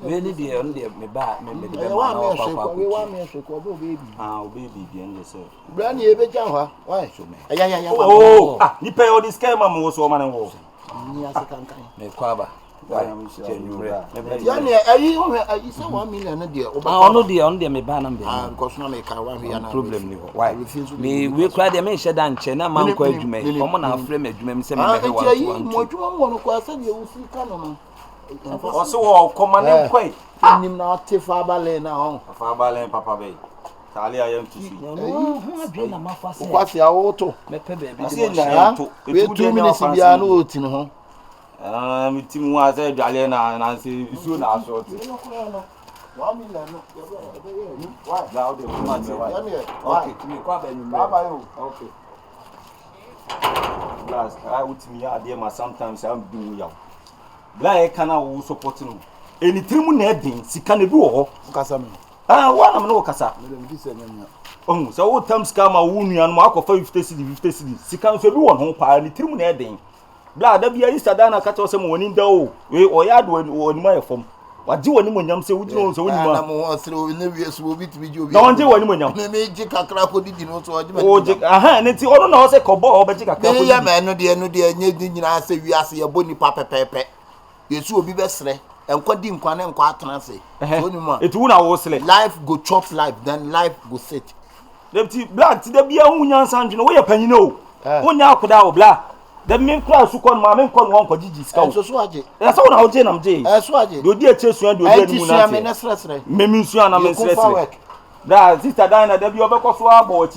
Really dear on the me back me baby. Baby and say. Brand ye be jawa. Why so me? Oh, you pay all this scam man was woman and wolf. Me kwaba. Yani ayi say 1 million na there. No dey on there me ba na be. Because no make 1 million problem ni why? Me we kra dey me sheda nche na man kwa adwuma. Omo na afre me adwuma me say me be wa. Mo adwuma mo no kwa say dey usi ka no. Also wo komane kwai. Nim na tefa bale na ho. Fa bale papa be. Tali ayam tisi. No, adwe na mafase. Kwase awoto. Me pe be bi de mo. We 2 minutes bia no oti no ho. Me team wa say dwale na say isu na short. 1 million no. Why? Now the woman say why? Okay, me kwa be ni. Baba. Okay. Last, I would me here ma sometimes I'm doing ya. Bla kana wo support no. Eni trimu na edin sika na bi wo ho. Kasa me. Wana me no kasa. Me dem di se nyanya. So wo tam sika ma wo nua no akofa 50 cedi. Sika no so bi wo ho pa ni trimu na edin. Bla da bia Easter da na ka to se mo woni da o. We oya do woni ma yefom. Waji woni mo nyam se wo jino so woni ma. Na mo osre ne wi so obi ti bi ji obi. Na wonje woni mo nyam. Me ji kakra ko didi no so oji ma. O ji aha ne ti ono na o se kobo o be ji kakra ko. Me ya ma no de nye di nyina se wi ase ye boni pa pepepe. Yesu obi be sre. Enko di nkwa na enko atena se. Woni ma. Etu na wo sre. Life go chop life, then life go sit. Deputy black ti da bia hunya sanju no wo ye panyine o. Wonya akoda o bla. The main class who come, my main come one for Gigi Scout. So aje. That's all now, Jane. I'm Jay. So aje. Do dear chase and do dear Munasi. Meminsuan, I'm stressed. That sister Diana, there be over Coswa, but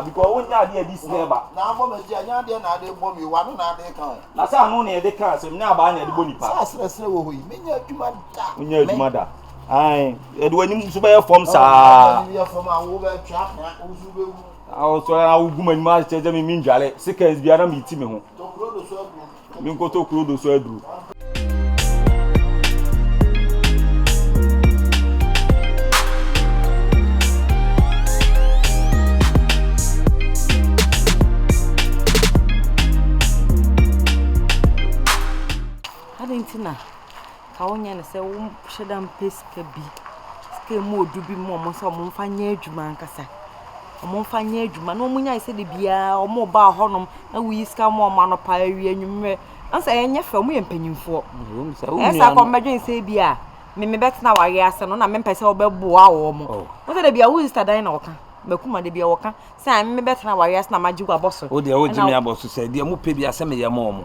because when you are this neighbor. Now, I'm a Jania, then I didn't bomb you one another account. That's how only the cars and now buying the bonny pass. That's we mean your mother. Aye, when you super from Sa. From our trap, I was a woman master, I mean, Jale, seconds beyond meeting me. You go to Crudo Swedru. Adentina, Kaonya say, Shadam Pesca be. Scale more do be more, Monsa Monfanya Juman Cassa. Monfanya Juman, no munya said the beer or more bar honum, and we scam more manopire and you answer any for me and penny for. Yes, I come imagine say beer. Me bet now I ask and on a member say about boa or more. What did be a who's the dinoca? Becuma de be a walker. Say, me bet now I ask na Majuga boss. Oh, the old Jimmy Abbas said, dear Mupi, a semi mom.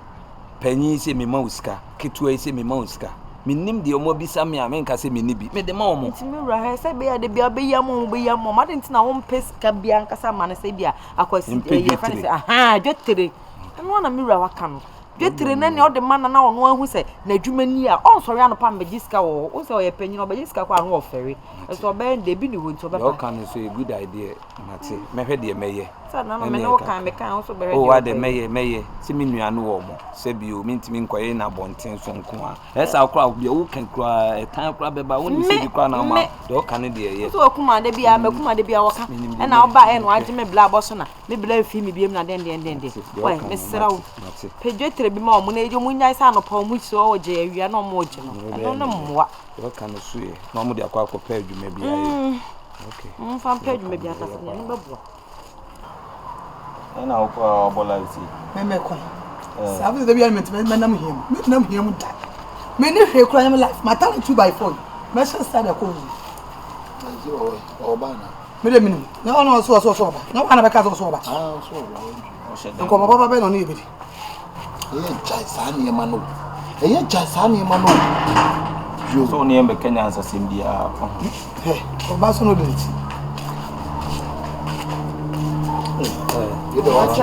Penny say me mouska, Kitway say me mouska. Me nim the omo bisa me amenka say me nibi. Me the mom. Timura say be the bia mom be your mom. I didn't know one pesca bianca some man say bia. I was say, aha, just today. And one a mirror wakam. Just any other man now on one who say, Najumania, all sorry on a pan bejiska or also a penny or bejiska or ferry. As for Ben, they be the wood to the can say a good idea, Matty. Me head the mayor. No can also be. Oh, I the mayor, see me no more. Sabi you mean to me inquire in a bonten from Kuma. That's our crowd, you can cry a time crab about when you see the crown now. Don't can it so Kuma de be a Kuma de be a walker, and I'll buy and watch me black bossona. Maybe let me be na den. Why, Mr. Row, Pedro be more money, you win nice on upon which so Jay, we are no more general. I don't know what. What can I say? Mamma, they are quite prepared, you may be. Okay. From Pedro, maybe I have and I'll call Bolazzi. Memeko. Savage the element, Madame him. Madame him. Many here cry life. My talent 2x4. Messer started a cold. Or banner. Madame, no, so. No one ever cast over. And come over bed on anybody. Jasani Mano. A Jasani Mano. You so near Mecanians as in the Hey, Obasono did it. You know what?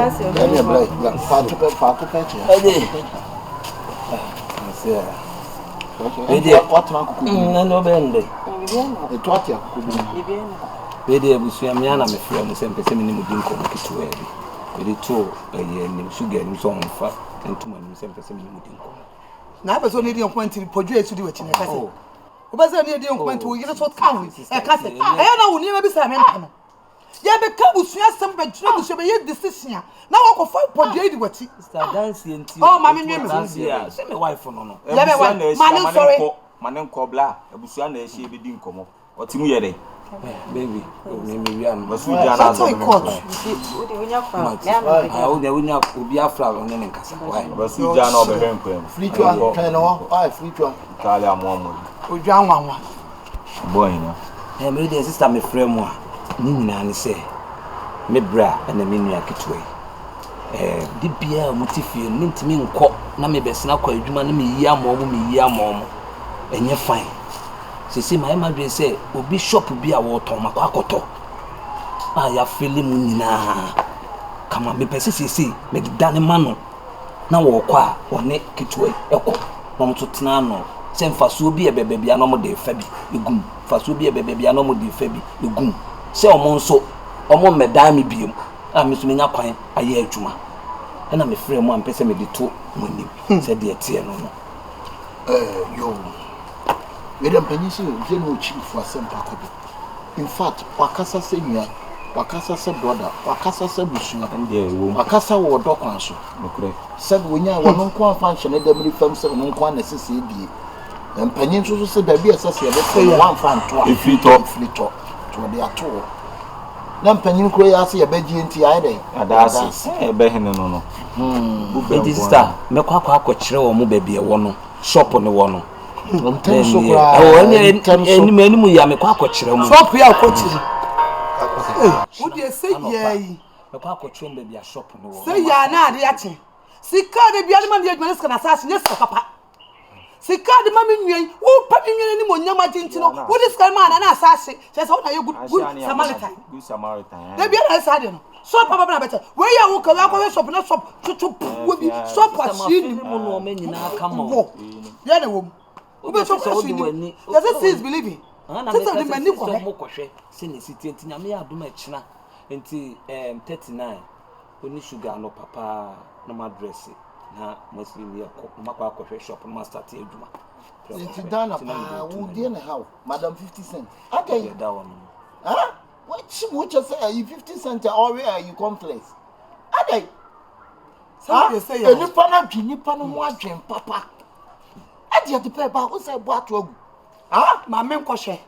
Yeah, because we have some bedrooms, you may decision. Now I go find for the what is dancing. Oh, mammy, say my wife for no. Yeah, sorry. manen kobla abusua na ehie be di nkomo otimu yere baby me wi am basu jana so court unya obi afra onye ne nkasa why basu jana obehwe nkwem spiritual no spiritual kale amomo oju anwanwa boy na me dey sister me frɛ mu a ni nyina ne sɛ me bra na me nua ketwe di bia motifie ni ntimi nkɔ na me besena kɔ adwuma na me yi amom enye fine sisi my madre say obi shop bi a wo ton makɔ akɔtɔ ya fele mu nyina kama me pese sisi me dane ma no na wo kɔ a one ketwe ɛkɔ na mo tena no sɛ mfasuo bi ebebe bia na mo de fa bi egum fasuo bi ebebe bia na mo de fa bi egum sɛ ɔmo nso ɔmo medan me biem a me so me nya kwan aye adwuma na me frɛ mu am pese me de to monim sɛ de tie no yo we dem penisi je no chief asempa kodo in fact wakasa se nua wakasa se brother wakasa se busua wakasa wo dokwan so nokre said wonya wono nko afanhye ne dem rifam se wono nko anesese die empanyin so se da bi esese be se one fan to ifrito to de ato na mpanyin kro ya se ye begie nti ayede adase ebe hene no edi sister me kwa akɔkyerɛ wo mo baabi ɛwɔ no shop ne wɔ no ntenso kra enimu ya me kwa akɔkyerɛ mo shop ya akɔkyerɛ wo de se yai me kwa akɔkyerɛ mo baabi a shop ne wɔ se ya na ade ache sika de bia de man de adwuma sika na saase nye sika papa sika de ma me nwan wo pa me nwan ni mo nyama tinti no wo de sika ma na saase se wo na ye good samaritan de bia na sa de no so papa na better we ya wo ka wa shop na shop tutu wo bi shop ashini mo no me nyina aka mo ya na wo wo be shop ashini does it see believing tete de mani ko mo kohwe se ne siti enti nyame ya adoma kina enti 39 oni sugar no papa no madress na muslim ya ko makwa kohwe shop no start adwuma enti dana pa wo die na how madam 50 cent okay da won what you say you 50 cent or where you complex okay say say ya nipa na dwinipa no mo adwen papa ade de pe ba wo say bo ato agu ma me nkɔhwɛ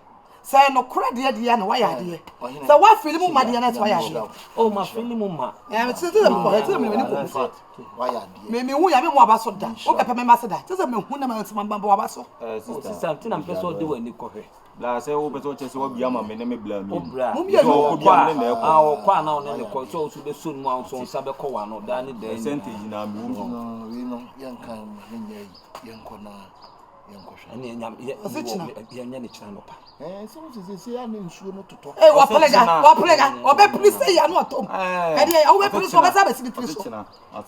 sɛ no kora de na wa ya de sɛ wa film ma de na sɛ wa ya de o ma film ma me tete me ko me ni ko wa ya de me hu ya me mo abaso da o pepe me ma se da tete me hu na ma ntima ba abaso sister ntina mpɛ so de wani kɔhwɛ la se wo beto che se wo bia ma me ne me bla mi mo bia so bia ne na o kwa na one ne ko so so be so mu an so nsa be kɔ wa no da ne da percentage na mi wo we no yankan nyai yankona yankosha ani nyam yanya ne kira no pa so se ya ne nsuo no toto wa plega obe please ya no atom e dey o be please o be sa be si please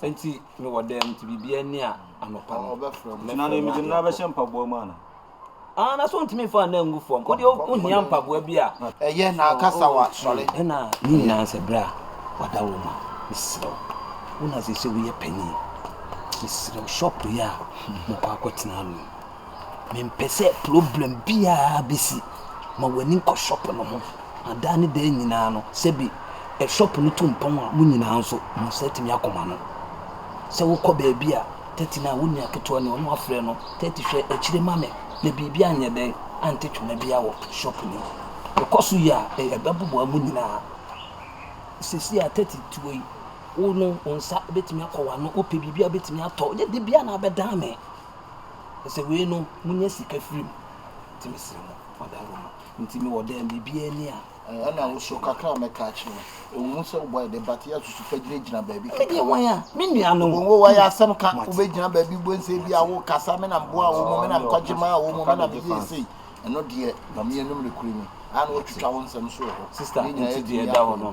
enti me wo dem ti bibia ni a anopa no obe from na na mi din na be shempa bo ma na na so ntimi fa na ngu fom odi o hia mpaboa bi a eye na akasa wa sole na ni nyina se bra wada wo ma misro una se se we panyi misro shop ya mo kwa kwetena no me mpese problem bia bisi ma wani nko shop no ho ada ne da nyina no se bi e shop no tumpon a mo nyina nso mo setimi akoma no se wo kɔ ba bia 39 wonya keto ne ono afre no 30 hwe akire mame na bibia anya den ante twona bia wo shop ni because ya e babubo amu nyina sisi a 32 yi wo no onsa betimi akɔwa no ope bibia betimi atɔ ye de bia na abeda me se we no munya sika firim timi sire mo odaro ntimi wo dem bibia ni a ana wo so kakra meka chi no ewu se wo boy de batia susu fagire gina baabi e wan ya me nua no wo wa ya asem ka wo be gina baabi bonse bi a wo kasa me na mboa wo mo me na kwagema wo mo me na bi sei eno de ba me enum le kuri mi ana wo twitwa wo nsem so ho sister nti de da ho no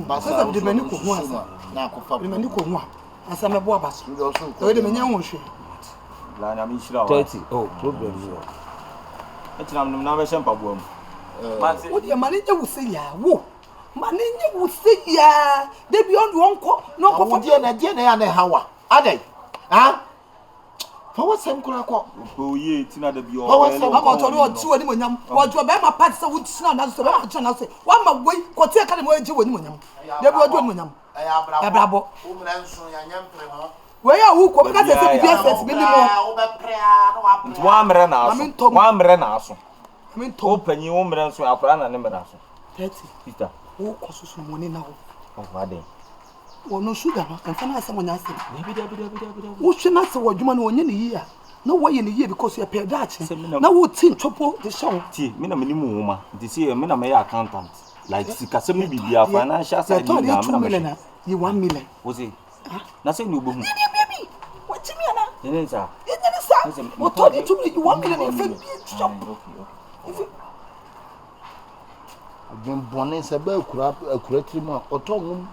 basa de mani ko hu asa na akofa de mani ko hu asa me bo abaso de me nya ho hwe la na mi shira wa 30 oh problem yo etina na be shempa bo am wo de mani nye wo se ya wo mani nye wo se ya de bi on wonko no ko fa de na ya na hawa adai fa wo sem kura ko o ye tina de bi o ma to do ti woni monyam wo jo be ma part se wo tina na so be ma tina na so wa ma wei ko ti ka de mo eji woni monyam de bi o do monyam ya brabo o mra nso ya nyam pre ho Where are you? Come back and say, open you woman so akra na me 30. Peter. Who costs some money now? Oh, what day? Well, no sugar, and find someone else. Who should not say what you want in a year? No way in a year because you're paid that. Now, what team trouble the song? Tea, me no minimum woman. This year, me no my accountant. Like, Sikasemi be your financial side. You 2 million. You 1 million. Was it? Nothing you boom. Baby, what's me? It is, sir. It is, what told you to me? You 1 million. I've been born in Sabel, a creatrima, or tongue.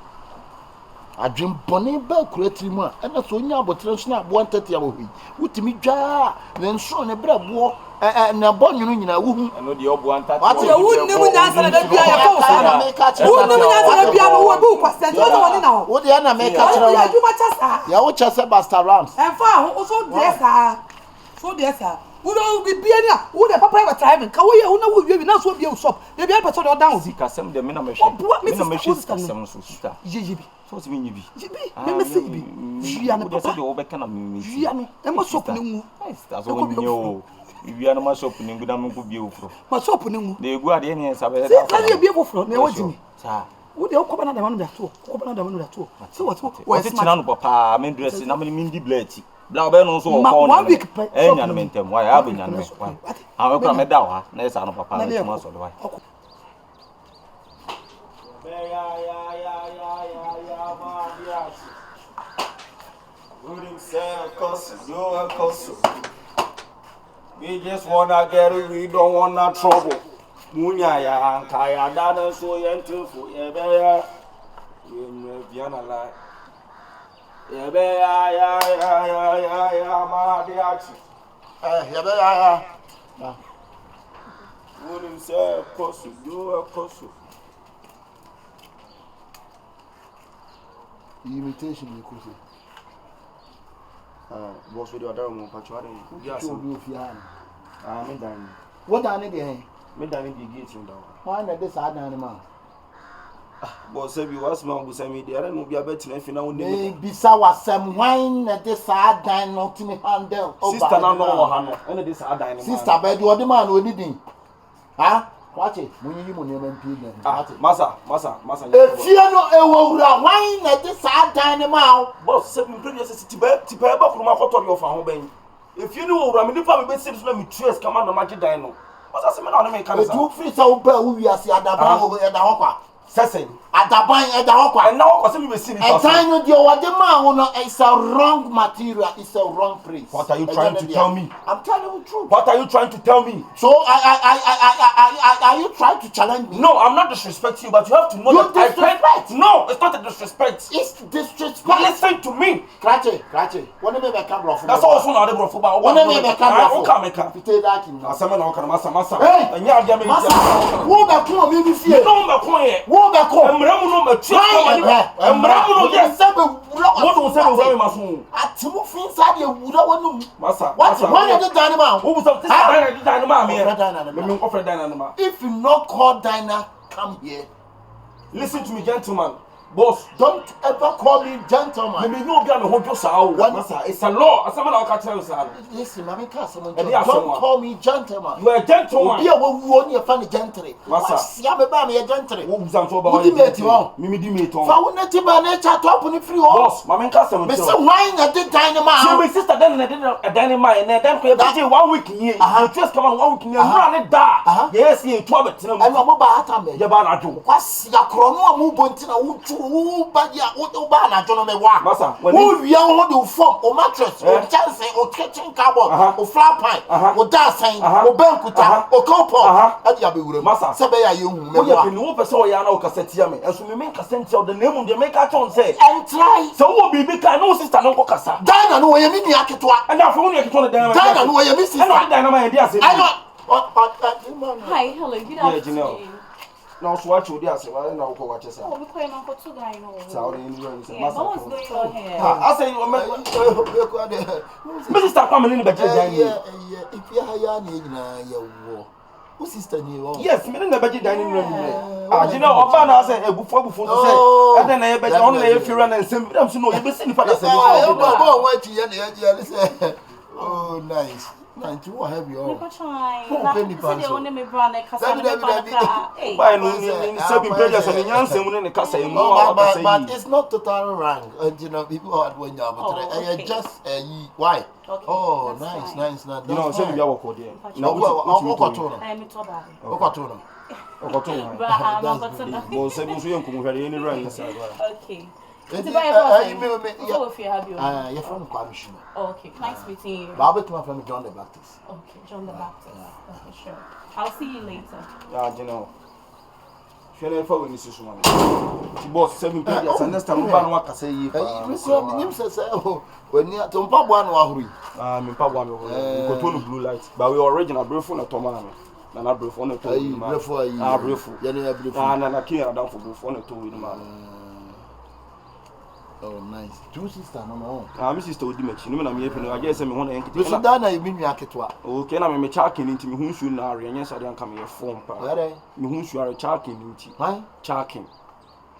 I've been born in Bell creatrima, and that's when you have a transnap 130 away. What to me, jar, then shown a bread war, and a bonny in a woman. I know the old one. What you wouldn't never answer the piano. Who never answer the piano book was sent now. What the other make a too much as I would just say Basta Rams. And far also, dear, sir. So, dear, sir. Who don't be here? Who the private time? Can we know you not so be a shop? They be able to go down. Sikasem the minimum machine. What machine Sikasem so sister? GB. So it's mean you be. Me say be. Giano papa. The over can me. Giano. E mo shop ni mu. That's all we know. If you are no shop ni guda me go bi ofro. Ma shop ni mu. They go ade ni sabe. Say na dey bi ofro na e wodi mi. Sir. Wo dey ko bana da manu da to. Ko bana da manu da to. Say what? What is no papa? Me dress na me ndi blati. Bla be no so ko 1 week enya no mentem why have enya no me why am ko me da wa na yesa no papa na tuma so do why ya ma dia Wouldn't say cause you are cause we just wanna get it, we don't want no trouble munya ya anka ya dada so yentufu ebe ya we biana la Yebe ya ma diachi. Yebe ya. Wouldn't say kosu, do a kosu. Imitation you could say. Boss with your drum, Pachuari. Yes, me done. What are they? Me done the gates in down. Why not this hard animal? Boss, if you ask me, I will say me there, and will be a better if you know. Bisa was some wine at this hard dine not to me handle. Sister, no, and this hard dine. Sister, bed, you are the man who didn't. Huh? Watch it. When you Massa. If you know wine at this hard dine now, boss, 7 previous to bed, to pay back from my hotel of our home. If you know, I'm in the family, but since let me trace come on the magic dino. What's that? I'm going to do free so bad. We are seeing the over at the hopper. Sessing at the bank at the hopper. And now, because we see a time with your what the man is a wrong material, it's a wrong price. What are you trying to tell me? I'm telling you the truth. What are you trying to tell me? So are you trying to challenge me? No, I'm not disrespecting you, but you have to know you that disrespect. No, it's not a disrespect. It's disrespect. But listen to me. Cratchy. What do you mean by camera? That's also not the bro for what do you mean by camera? Okay, you take that in. I said, no, massa. Hey, and yeah, massa. Who back home? You see? You know my point. Who back home? No, what do you say? At two things are the wood. Massa, what's one of the dynamo? Who was up to dynamo? If you not call Dinah, come here. Listen to me, gentlemen. Boss, don't ever call me gentleman. You know, it's a law. Listen, don't call me gentleman. You are a gentleman. You are a funny gentleman. Massa, I'm a gentleman. Who's on top of you? Mimi, boss, my man, customer. Mr. Wine at the dynamite. My sister then a dynamite, and then 1 week here. Just come on 1 week here. Run it down. Yes, you 12. I'm about to be about to. What's your chrono movement? Who na jono me wa massa who we are hold form o mattress o chance o kitchen cupboard o flat pan o dancing o bankuta o couple adi abewure massa se be ya ye hu me wa o ye pinu person o ya na o kasetia me enso me men kasenti o the name de make a chon say and try so wo bibi ka no sister no ko kasa Dana no ye mi ni aketoa and afo wo ni aketoa Dana Dana no ye mi sister and Dana ma ye dia say hi hello good afternoon. Now, so what you do, I say, well, now go watch yourself. Oh, we're going on for 2 guys. So, yeah, but what's going on here? I say, Mrs. Stop coming in the bed. Yeah. If you have your name, you Who sister ni o? Yes, me na beji dining room ni. Ah, Gynel oba na say ebufo say. E den na ye beji on na ye fira na nsem. Dem so no ye be see ni father say. Oh, what you ya say. Oh, nice. Nice. You have your. Say only me brand e kasa me brand. Hey. Why no say be prejudice on nyansem ne kasa e mo but it's not total wrong. You know, people are when you are just why? Okay, oh, nice. You know, say we are work there. No, what I am to bad. Okotono. Okotono. But I'm not to know. Mo say mo so yen kumu hware any run inside. Okay. You're from Commission. Okay, nice meeting you. Barbara to my friend John the Baptist. Okay, John the Baptist. Okay, sure. I'll see you later. Yeah, Gynel. Shall I follow Mrs. Woman? She bought 7 pages and next time we can work. I say, you when you are Tom Pabwan or Hurry. I'm in Pabwan, we go blue lights, but we are original brief on a Tomana. And I brief on a toy. I brief, and I can't down for both on a toy in man. Oh, nice. Two sisters, no. My sister would make you know, I guess I'm one and so Dana, you mean Yaketwa. Okay, I'm a charking into me whom soon are, and yes, I don't come here form. Me whom you are a charking into. Why? Charking.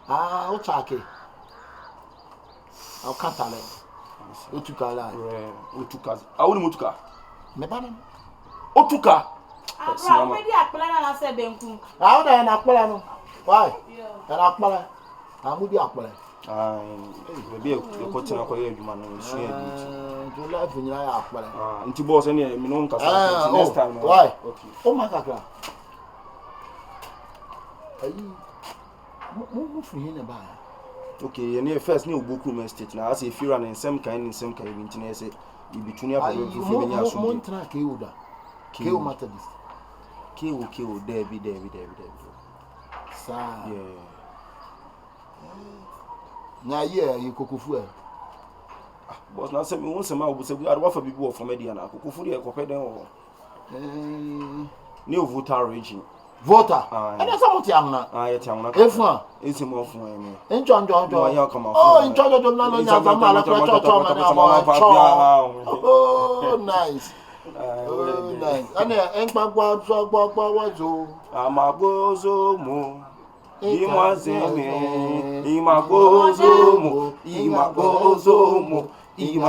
Ah, what charking? I'll cut on it. Utuka, Utuka. I wouldn't Mutuka. Mebanan. Otuka. I'm ready at plan and I said, Benku. How then Aquilano? Why? And Aquila. I'm with the Aquila. Maybe a cotton acquired man and share to life in your Aquila. Into boss any minimum next time. Why? Oh, my God. Are you moving in a bar? Okay, and your first new book room estate now. I say if you run in some kind, I say you between your Montana Kyoda. Kyo Methodist. Kyo, Debbie. Sir, yeah. Now, yeah, you cook food. But now, some once a month, we say we are offer people from Mediana, cook food, a copy or new voter region. Voter, and that's how much young now. I tell you, if one, it's more for me. In John, oh, in charge of the oh, nice. Oh, nice. And then, I'm a gozo mo. Imazeme, imagozo mo. You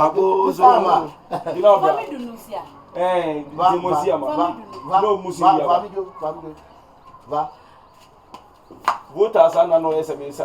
know, eh, voters are not no SMS.